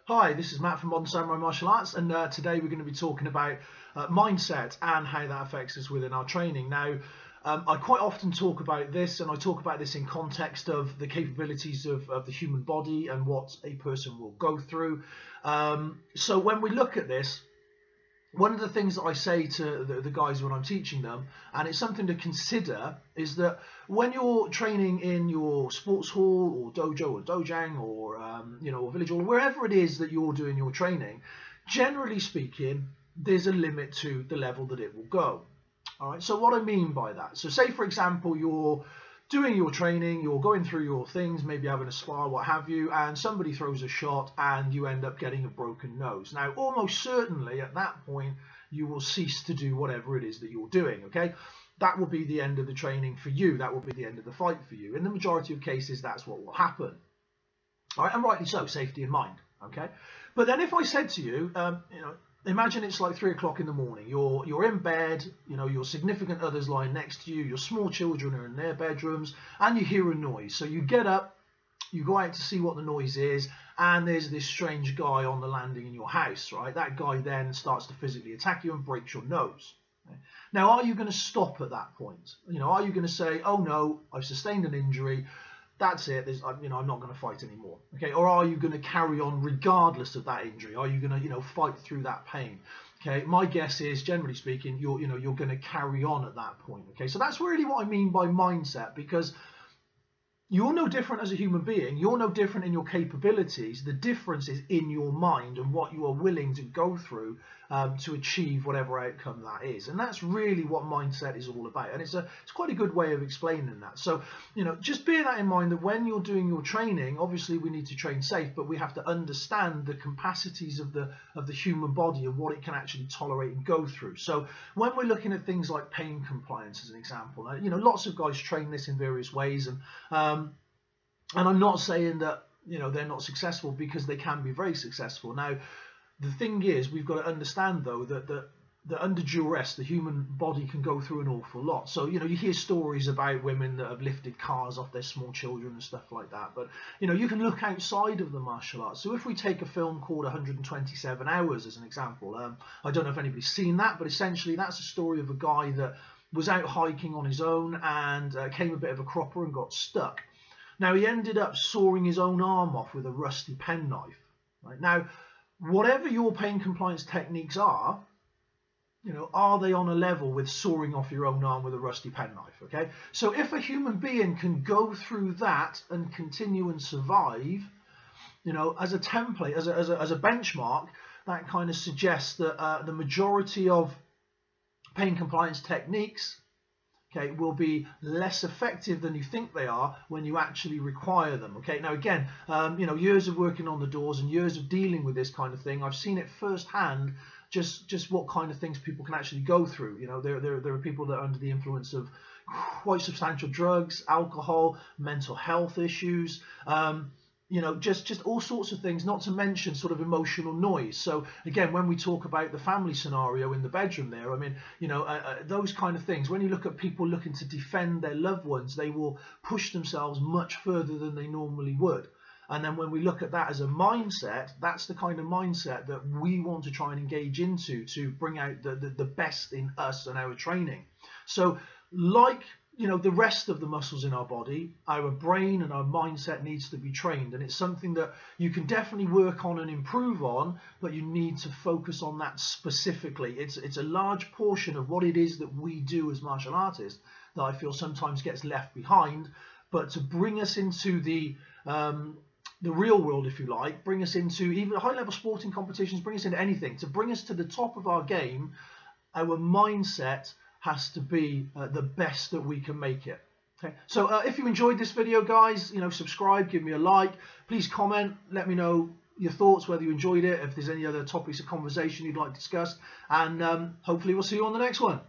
Hi, this is Matt from Modern Samurai Martial Arts, and today we're going to be talking about mindset and how that affects us within our training. Now, I quite often talk about this, and I talk about this in context of the capabilities of the human body and what a person will go through. So when we look at this, one of the things that I say to the guys when I'm teaching them, and it's something to consider, is that when you're training in your sports hall or dojo or dojang or or village hall, wherever it is that you're doing your training, generally speaking, there's a limit to the level that it will go. All right. So what I mean by that, so say for example you're doing your training, you're going through your things, maybe having a spar, what have you, and somebody throws a shot and you end up getting a broken nose. Now, almost certainly at that point, you will cease to do whatever it is that you're doing, okay? That will be the end of the training for you. That will be the end of the fight for you. In the majority of cases, that's what will happen. All right, and rightly so, safety in mind, okay? But then if I said to you, imagine it's like 3 o'clock in the morning. You're in bed, your significant other's lying next to you, your small children are in their bedrooms, and you hear a noise. So you get up, you go out to see what the noise is, and there's this strange guy on the landing in your house, right? That guy then starts to physically attack you and breaks your nose. Okay? Now, are you going to stop at that point? Are you going to say, oh no, I've sustained an injury, that's it, I'm not going to fight anymore, okay? Or are you going to carry on regardless of that injury? Are you going to fight through that pain? Okay, my guess is, generally speaking, you're going to carry on at that point. Okay, so that's really what I mean by mindset, because you're no different as a human being. You're no different in your capabilities. The difference is in your mind and what you are willing to go through to achieve whatever outcome that is. And that's really what mindset is all about. And it's quite a good way of explaining that. So, just bear that in mind, that when you're doing your training, obviously we need to train safe, but we have to understand the capacities of the human body and what it can actually tolerate and go through. So when we're looking at things like pain compliance as an example, lots of guys train this in various ways, and I'm not saying that they're not successful, because they can be very successful. Now, the thing is, we've got to understand though that under duress, the human body can go through an awful lot. So you hear stories about women that have lifted cars off their small children and stuff like that. But you can look outside of the martial arts. So if we take a film called 127 Hours as an example, I don't know if anybody's seen that, but essentially that's a story of a guy that was out hiking on his own and came a bit of a cropper and got stuck. Now, he ended up sawing his own arm off with a rusty penknife. Right? Now, whatever your pain compliance techniques are they on a level with sawing off your own arm with a rusty penknife? Okay, so if a human being can go through that and continue and survive, as a template, as a benchmark, that kind of suggests that the majority of pain compliance techniques, okay, will be less effective than you think they are when you actually require them. Okay, now again, years of working on the doors and years of dealing with this kind of thing, I've seen it firsthand, just what kind of things people can actually go through. There are people that are under the influence of quite substantial drugs, alcohol, mental health issues, just all sorts of things, not to mention sort of emotional noise. So again, when we talk about the family scenario in the bedroom there, I mean, those kind of things, when you look at people looking to defend their loved ones, they will push themselves much further than they normally would. And then when we look at that as a mindset, that's the kind of mindset that we want to try and engage into to bring out the best in us and our training. So like the rest of the muscles in our body, our brain and our mindset needs to be trained, and it's something that you can definitely work on and improve on, but you need to focus on that specifically. It's a large portion of what it is that we do as martial artists that I feel sometimes gets left behind. But to bring us into the real world, if you like, bring us into even high-level sporting competitions, bring us into anything, to bring us to the top of our game, our mindset has to be the best that we can make it. Okay, so if you enjoyed this video, guys, subscribe, give me a like, please comment, let me know your thoughts, whether you enjoyed it, if there's any other topics of conversation you'd like to discuss, and hopefully we'll see you on the next one.